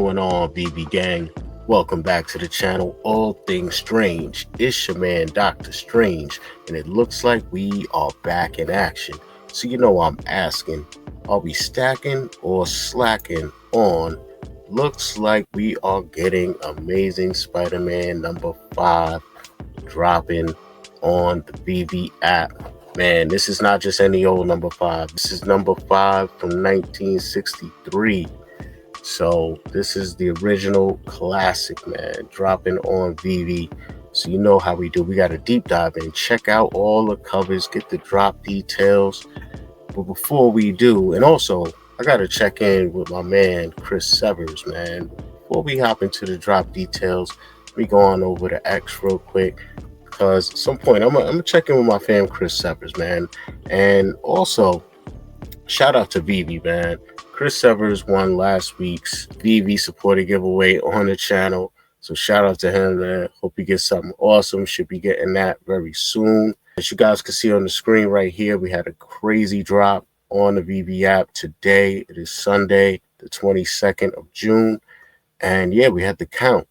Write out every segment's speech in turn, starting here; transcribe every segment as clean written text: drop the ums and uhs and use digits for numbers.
going on, Veve gang? Welcome back to the channel, All Things Strange. It's your man, Dr. Strange, and it looks like we are back in action. So you know I'm asking, are we stacking or slacking on? Looks like we are getting Amazing Spider-Man number 5 dropping on the Veve app. Man, this is not just any old number 5. This is number 5 from 1963. So this is the original classic, man, dropping on Veve. So you know how we do. We got to deep dive in, check out all the covers, get the drop details. But before we do, and also I got to check in with my man, Chris Severs, man. Before we hop into the drop details, we go on over to X real quick. Because at some point, I'm gonna check in with my fam, Chris Severs, man. And also, shout out to Veve, man. Chris Severs won last week's Veve supporter giveaway on the channel. So shout out to him, man. Hope he gets something awesome. Should be getting that very soon. As you guys can see on the screen right here, we had a crazy drop on the Veve app today. It is Sunday, the 22nd of June. And yeah, we had the count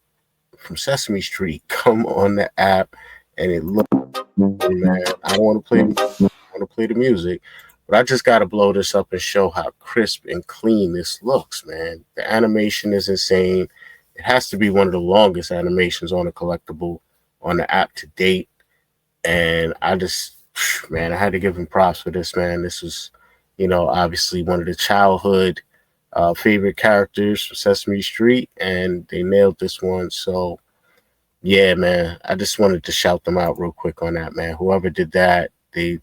from Sesame Street come on the app. And it looked, man, I don't want to play the music, but I just got to blow this up and show how crisp and clean this looks, man. The animation is insane. It has to be one of the longest animations on a collectible on the app to date. And I just, man, I had to give him props for this, man. This was, you know, obviously one of the childhood favorite characters from Sesame Street, and they nailed this one. So, yeah, man, I just wanted to shout them out real quick on that, man. Whoever did that, they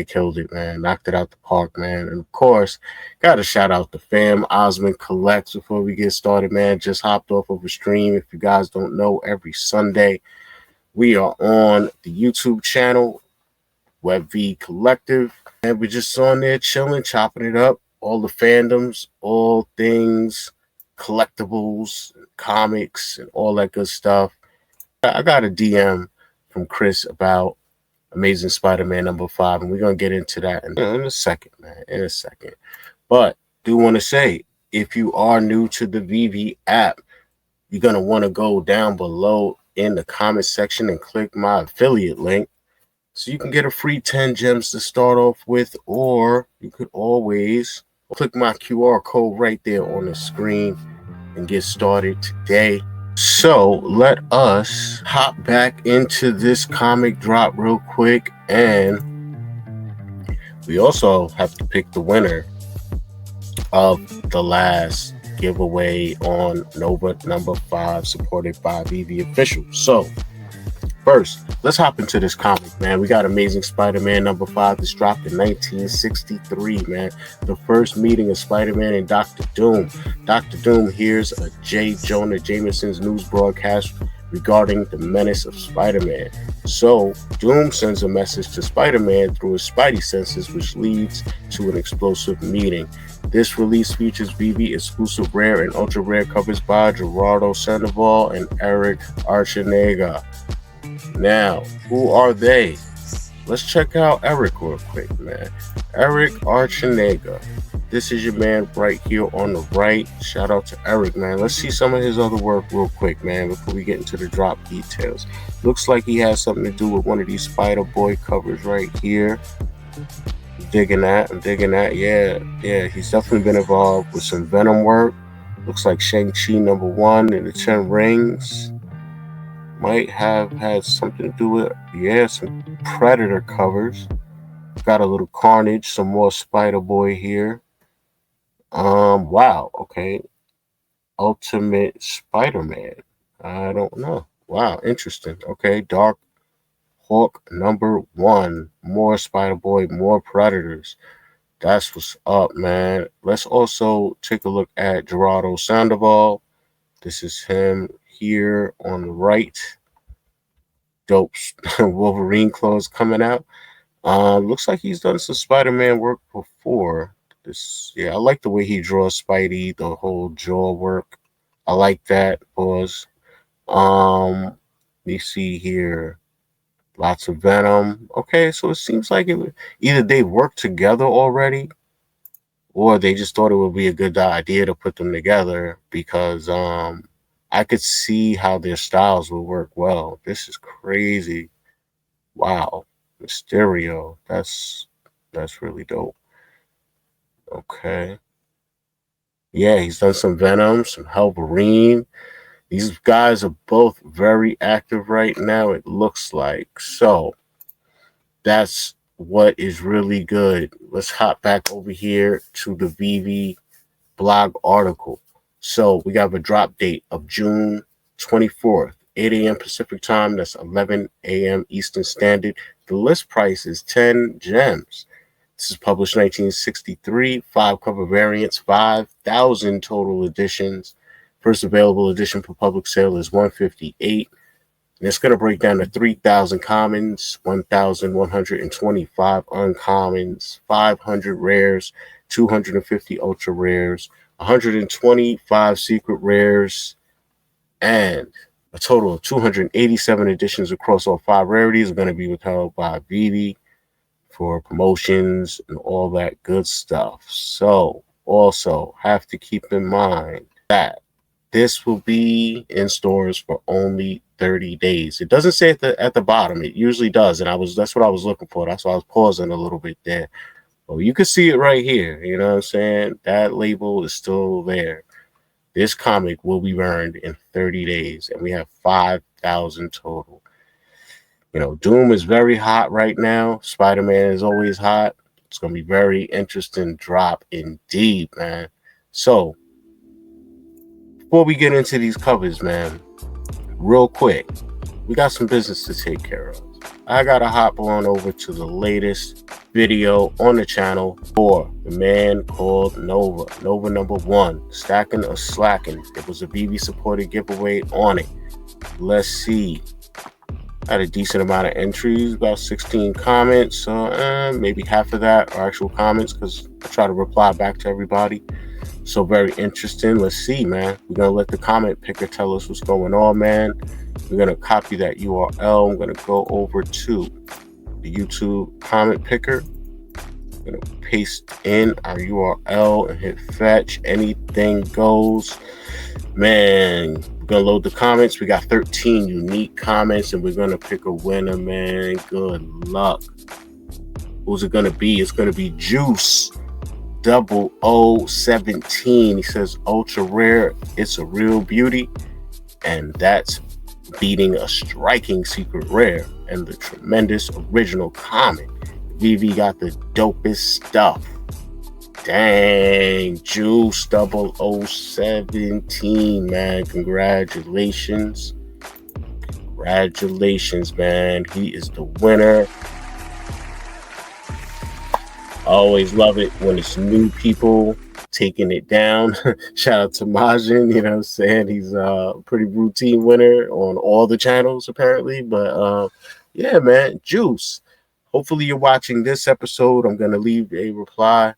killed it, man. Knocked it out the park, man. And of course, got to shout out the fam, Osmond Collects. Before we get started, man, just hopped off of a stream. If you guys don't know, every Sunday we are on the YouTube channel, Veve Collective, and we're just on there chilling, chopping it up. All the fandoms, all things collectibles, comics, and all that good stuff. I got a DM from Chris about Amazing Spider-Man number 5, and we're going to get into that in a second, man, in a second. But do want to say, if you are new to the Veve app, you're going to want to go down below in the comment section and click my affiliate link so you can get a free 10 gems to start off with, or you could always click my QR code right there on the screen and get started today. So let us hop back into this comic drop real quick, and we also have to pick the winner of the last giveaway on Nova number 5, supported by Veve Official. So first, let's hop into this comic, man. We got Amazing Spider-Man number 5. This dropped in 1963, man. The first meeting of Spider-Man and Doctor Doom. Dr. Doom hears a J. Jonah Jameson's news broadcast regarding the menace of Spider-Man. So, Doom sends a message to Spider-Man through his Spidey senses, which leads to an explosive meeting. This release features Veve exclusive rare and ultra rare covers by Gerardo Sandoval and Eric Archinega. Now, who are they? Let's check out Eric real quick, man. Eric Archinega. This is your man right here on the right. Shout out to Eric, man. Let's see some of his other work real quick, man, before we get into the drop details. Looks like he has something to do with one of these Spider-Boy covers right here. I'm digging that. Yeah, he's definitely been involved with some Venom work. Looks like Shang-Chi number 1 and the 10 Rings. Might have had something to do with, yeah, some Predator covers. Got a little Carnage, some more Spider-Boy here. Wow, okay. Ultimate Spider-Man. I don't know. Wow, interesting. Okay, Dark Hawk number 1. More Spider-Boy, more Predators. That's what's up, man. Let's also take a look at Gerardo Sandoval. This is him here on the right. Dope Wolverine clothes coming out. Looks like he's done some Spider-Man work before. Yeah, I like the way he draws Spidey, the whole jaw work. I like that. Pause. Let me see here. Lots of Venom. Okay, so it seems like either they worked together already, or they just thought it would be a good idea to put them together because I could see how their styles would work well. This is crazy. Wow. Mysterio. That's really dope. Okay. Yeah, he's done some Venom, some Wolverine. These guys are both very active right now, it looks like. So that's what is really good. Let's hop back over here to the Veve blog article. So we have a drop date of June 24th, 8 a.m. Pacific time. That's 11 a.m. Eastern Standard. The list price is 10 gems. This is published 1963, 5 cover variants, 5,000 total editions. First available edition for public sale is 158. And it's going to break down to 3,000 commons, 1,125 uncommons, 500 rares, 250 ultra rares, 125 secret rares, and a total of 287 editions across all 5 rarities are going to be withheld by Veve for promotions and all that good stuff. So also have to keep in mind that this will be in stores for only 30 days. It doesn't say at the bottom. It usually does, and that's what I was looking for. That's why I was pausing a little bit there. Well, you can see it right here. You know what I'm saying? That label is still there. This comic will be burned in 30 days, and we have 5,000 total. You know, Doom is very hot right now. Spider-Man is always hot. It's going to be very interesting drop indeed, man. So, before we get into these covers, man, real quick, we got some business to take care of. I got to hop on over to the latest video on the channel for the man called Nova. Nova #1, Stackin or Slackin. It was a Veve supported giveaway on it. Let's see. Had a decent amount of entries, about 16 comments. Maybe half of that are actual comments because I try to reply back to everybody. So very interesting. Let's see, man. We're going to let the comment picker tell us what's going on, man. We're going to copy that URL. I'm going to go over to the YouTube comment picker. I'm going to paste in our URL and hit fetch. Anything goes. Man, we're going to load the comments. We got 13 unique comments, and we're going to pick a winner, man. Good luck. Who's it going to be? It's going to be Juice 0017. He says, ultra rare. It's a real beauty. And that's beating a striking secret rare and the tremendous original comic. Veve got the dopest stuff. Dang, Juice 0017, man. Congratulations. Congratulations, man. He is the winner. I always love it when it's new people taking it down. Shout out to Majin, you know what I'm saying? He's a pretty routine winner on all the channels, apparently. But yeah, man, Juice. Hopefully you're watching this episode. I'm going to leave a reply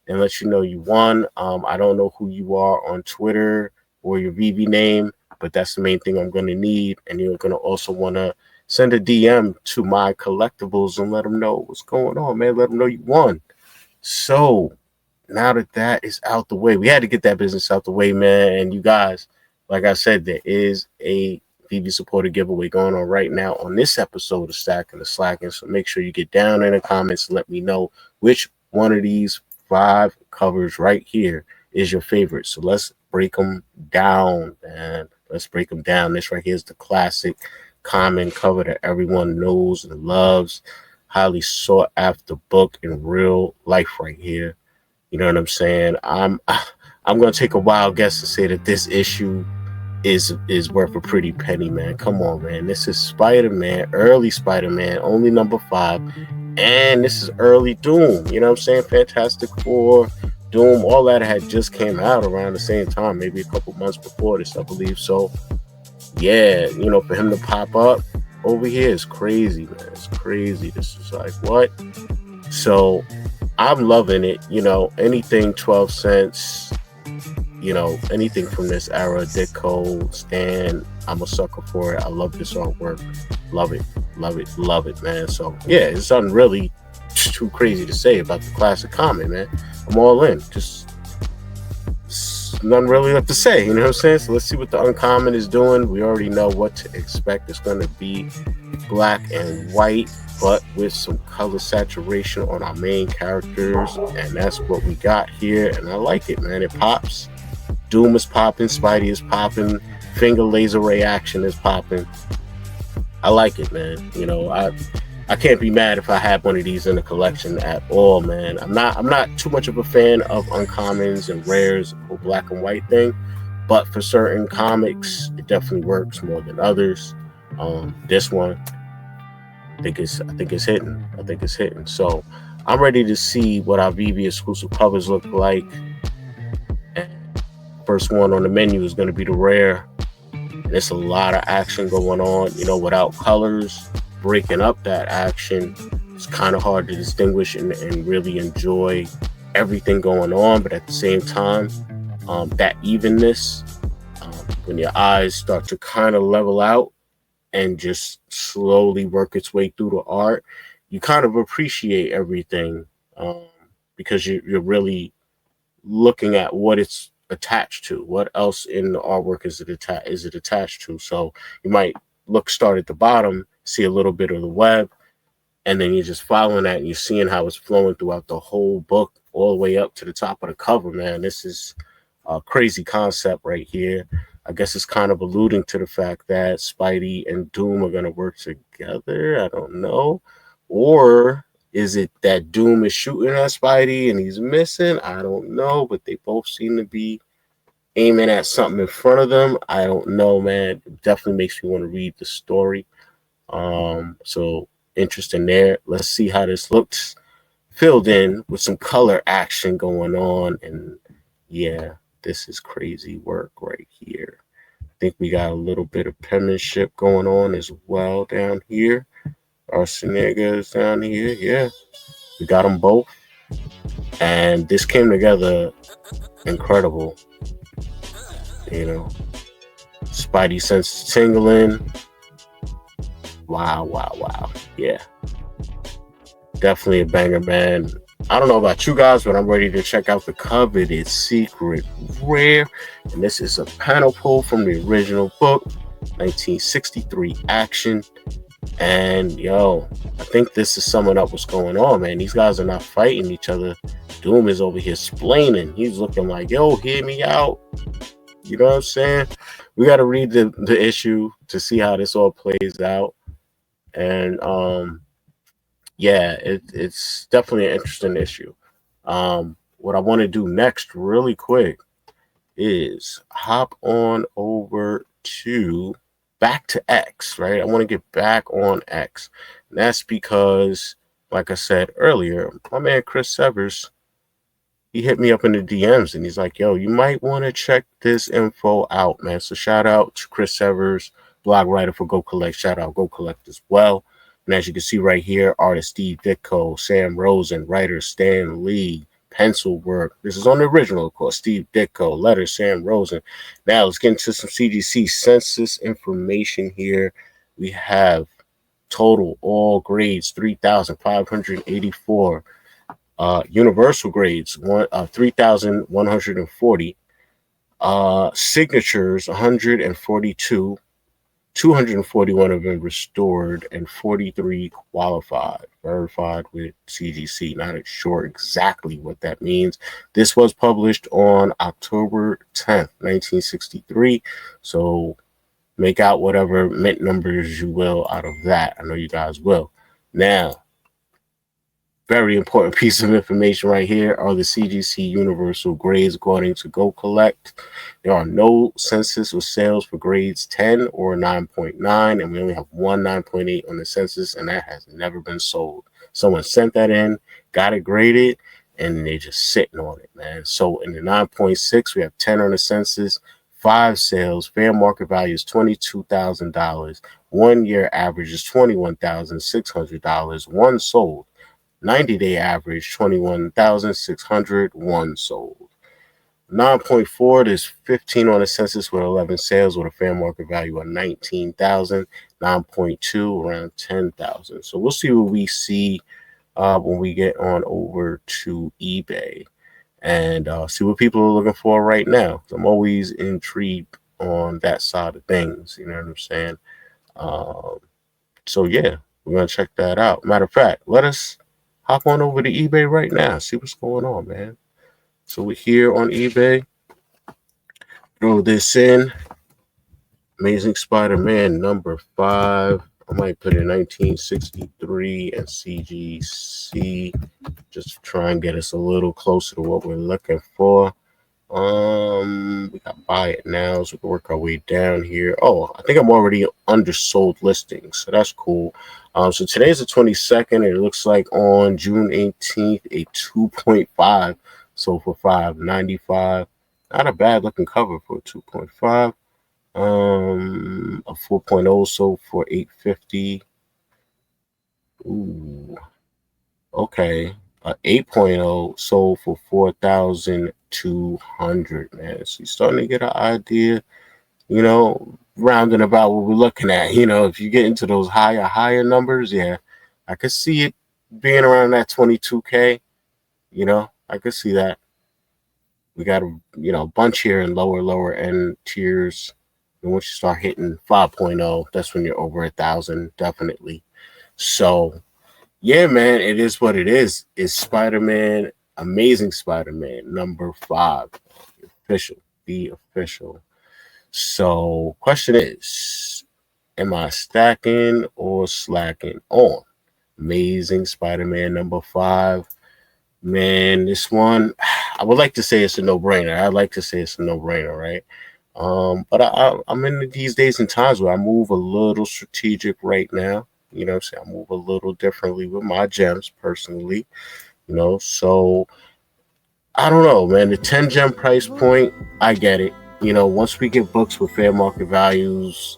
and let you know you won. I don't know who you are on Twitter or your Veve name, but that's the main thing I'm going to need. And you're going to also want to send a DM to my collectibles and let them know what's going on, man. Let them know you won. So now that that is out the way, we had to get that business out the way, man. And you guys, like I said, there is a Veve supported giveaway going on right now on this episode of Stackin or Slackin. So make sure you get down in the comments and let me know which one of these 5 covers right here is your favorite. So let's break them down, man. Let's break them down. This right here is the classic common cover that everyone knows and loves. Highly sought after book in real life right here. You know what I'm saying? I'm gonna take a wild guess to say that this issue is worth a pretty penny, man. Come on, man. This is Spider-Man, early Spider-Man, only #5. And this is early Doom. You know what I'm saying? Fantastic Four, Doom, all that had just came out around the same time, maybe a couple months before this, I believe. So yeah, you know, for him to pop up over here is crazy, man. It's crazy. This is like, what? So I'm loving it. You know, anything 12 cents, you know, anything from this era, Ditko, Stan, I'm a sucker for it. I love this artwork. Love it. Love it. Love it, man. So yeah, it's nothing really much too crazy to say about the classic comic, man. I'm all in. Just nothing really left to say, you know what I'm saying? So let's see what the uncommon is doing. We already know what to expect. It's going to be black and white, but with some color saturation on our main characters, and that's what we got here. And I like it, man. It pops. Doom is popping, Spidey is popping, finger laser ray action is popping. I like it, man. You know, I can't be mad if I had one of these in the collection at all, man. I'm not too much of a fan of uncommons and rares or black and white thing, but for certain comics, it definitely works more than others. This one, I think it's hitting. I think it's hitting. So I'm ready to see what our Veve exclusive covers look like. And first one on the menu is going to be the rare. And it's a lot of action going on, you know, without colors breaking up that action. It's kind of hard to distinguish and really enjoy everything going on, but at the same time, that evenness, when your eyes start to kind of level out and just slowly work its way through the art, you kind of appreciate everything, because you're really looking at what it's attached to. What else in the artwork is it attached to? So you might start at the bottom, see a little bit of the web, and then you're just following that and you're seeing how it's flowing throughout the whole book all the way up to the top of the cover, man. This is a crazy concept right here. I guess it's kind of alluding to the fact that Spidey and Doom are going to work together. I don't know. Or is it that Doom is shooting at Spidey and he's missing? I don't know, but they both seem to be aiming at something in front of them. I don't know, man. It definitely makes me want to read the story. So interesting there. Let's see how this looks filled in with some color action going on. And yeah, this is crazy work right here. I think we got a little bit of penmanship going on as well down here. Arsenega's down here. Yeah, we got them both. And this came together incredible. You know, Spidey senses tingling. Wow. Yeah. Definitely a banger, man. I don't know about you guys, but I'm ready to check out the coveted secret rare. And this is a panel pull from the original book, 1963 action. And yo, I think this is summing up what's going on, man. These guys are not fighting each other. Doom is over here splaining. He's looking like, yo, hear me out. You know what I'm saying? We got to read the issue to see how this all plays out. And yeah, it's definitely an interesting issue. What I want to do next really quick is hop on over to back to X, right? I want to get back on X. And that's because, like I said earlier, my man Chris Severs, he hit me up in the DMs and he's like, yo, you might want to check this info out, man. So shout out to Chris Severs, blog writer for Go Collect. Shout out Go Collect as well. And as you can see right here, artist Steve Ditko, Sam Rosen, writer Stan Lee, pencil work. This is on the original, of course. Steve Ditko, letter Sam Rosen. Now let's get into some CGC census information here. We have total all grades 3,584. Universal grades 3,140. Signatures 142. 241 have been restored and 43 qualified, verified with CGC. Not sure exactly what that means. This was published on October 10th, 1963. So make out whatever mint numbers you will out of that. I know you guys will. Now, very important piece of information right here are the CGC universal grades according to Go Collect. There are no census or sales for grades 10 or 9.9, and we only have one 9.8 on the census, and that has never been sold. Someone sent that in, got it graded, and they're just sitting on it, man. So in the 9.6, we have 10 on the census, 5 sales, fair market value is $22,000, 1 year average is $21,600, 1 sold. 90-day average, 21,600, 1 sold. 9.4, there's 15 on the census with 11 sales with a fair market value of 19,000. 9.2, around 10,000. So we'll see what we see when we get on over to eBay and see what people are looking for right now. I'm always intrigued on that side of things. You know what I'm saying? Um, so yeah, we're gonna check that out. Matter of fact, let us hop on over to eBay right now. See what's going on, man. So we're here on eBay. Throw this in. Amazing Spider-Man number 5. I might put in 1963 and CGC just to try and get us a little closer to what we're looking for. We got buy it now, so we can work our way down here. Oh, I think I'm already undersold listings, so that's cool. So today's the 22nd, and it looks like on June 18th, a 2.5 sold for $5.95. Not a bad looking cover for a 2.5. A 4.0 sold for $8.50. Ooh, okay. 8.0 sold for 4,200. Man, so you're starting to get an idea, rounding about what we're looking at. If you get into those higher numbers, yeah, I could see it being around that 22K. I could see that. We got a bunch here in lower end tiers. And once you start hitting 5.0, that's when you're over 1,000, definitely. So yeah, man, it is what it is. It's Spider-Man, Amazing Spider-Man number 5, the official. So, question is, am I stacking or slacking on Amazing Spider-Man number 5? Man, this one, I would like to say it's a no-brainer. I'd like to say it's a no-brainer, right? But I'm in these days and times where I move a little strategic right now. I move a little differently with my gems personally, so I don't know, man. The 10 gem price point, I get it. Once we get books with fair market values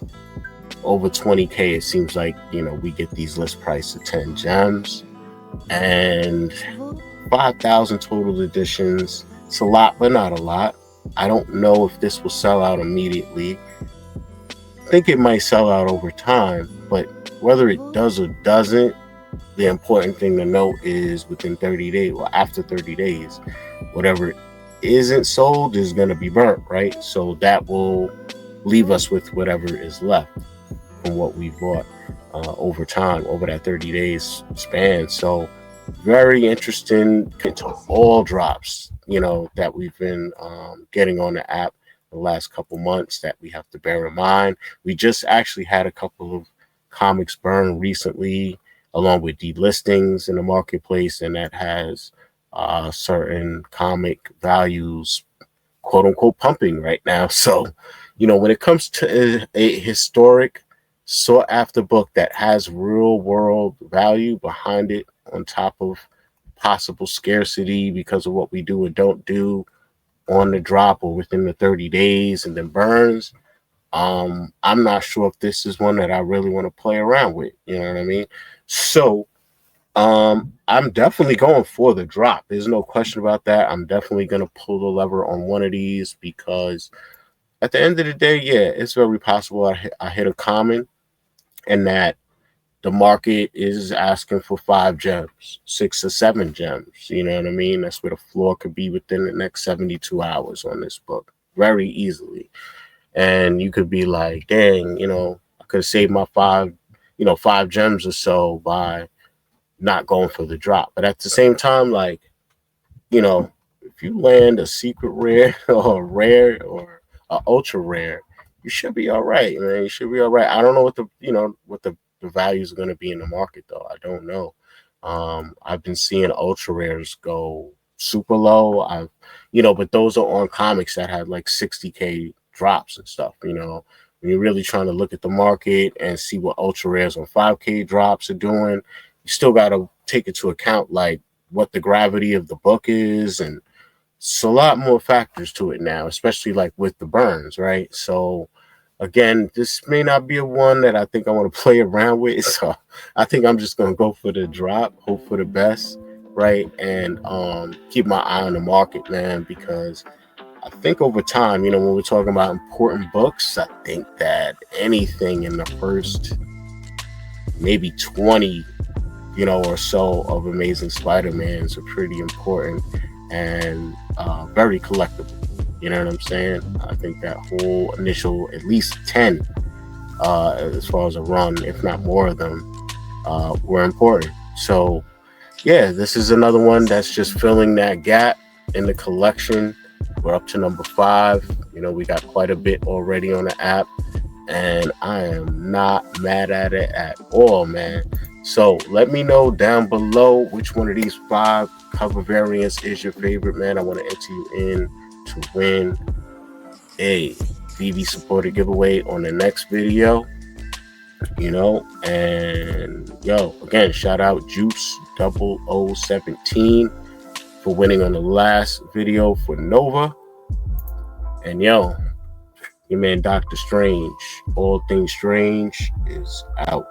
over 20K, it seems like, we get these list price of 10 gems and 5,000 total editions. It's a lot, but not a lot. I don't know if this will sell out immediately. I think it might sell out over time, but whether it does or doesn't, the important thing to note is within 30 days, or after 30 days, whatever isn't sold is going to be burnt, right? So that will leave us with whatever is left from what we bought over time, over that 30 days span. So very interesting into all drops, that we've been getting on the app the last couple months that we have to bear in mind. We just actually had a couple of comics burn recently, along with delistings in the marketplace, and that has certain comic values, quote unquote, pumping right now. So, when it comes to a historic sought after book that has real world value behind it, on top of possible scarcity because of what we do or don't do on the drop or within the 30 days and then burns, I'm not sure if this is one that I really want to play around with. You know what I mean? So I'm definitely going for the drop. There's no question about that. I'm definitely going to pull the lever on one of these because at the end of the day, yeah, it's very possible I hit a common and that the market is asking for 5 gems, 6 or 7 gems. You know what I mean? That's where the floor could be within the next 72 hours on this book very easily. And you could be like, dang, I could have saved my 5 gems or so by not going for the drop. But at the same time, like, if you land a secret rare or a rare or a ultra rare, you should be all right, man. You should be all right. I don't know what the values are going to be in the market, though. I don't know. I've been seeing ultra rares go super low. But those are on comics that had like 60K drops and stuff. When you're really trying to look at the market and see what ultra rares on 5K drops are doing, you still got to take into account like what the gravity of the book is, and it's a lot more factors to it now, especially like with the burns, right? So again, this may not be a one that I think I want to play around with. So I think I'm just gonna go for the drop, hope for the best, right? And keep my eye on the market, man, because I think over time, when we're talking about important books, I think that anything in the first maybe 20 or so of Amazing Spider-Mans are pretty important and very collectible. You know what I'm saying? I think that whole initial, at least 10, as far as a run, if not more of them, were important. So, yeah, this is another one that's just filling that gap in the collection. We're up to number 5. We got quite a bit already on the app, and I am not mad at it at all, man. So let me know down below which one of these 5 cover variants is your favorite, man. I want to enter you in to win a Veve supported giveaway on the next video. And again, shout out Juice 0017 for winning on the last video for Nova. And your man Dr. Strange, All Things Strange, is out.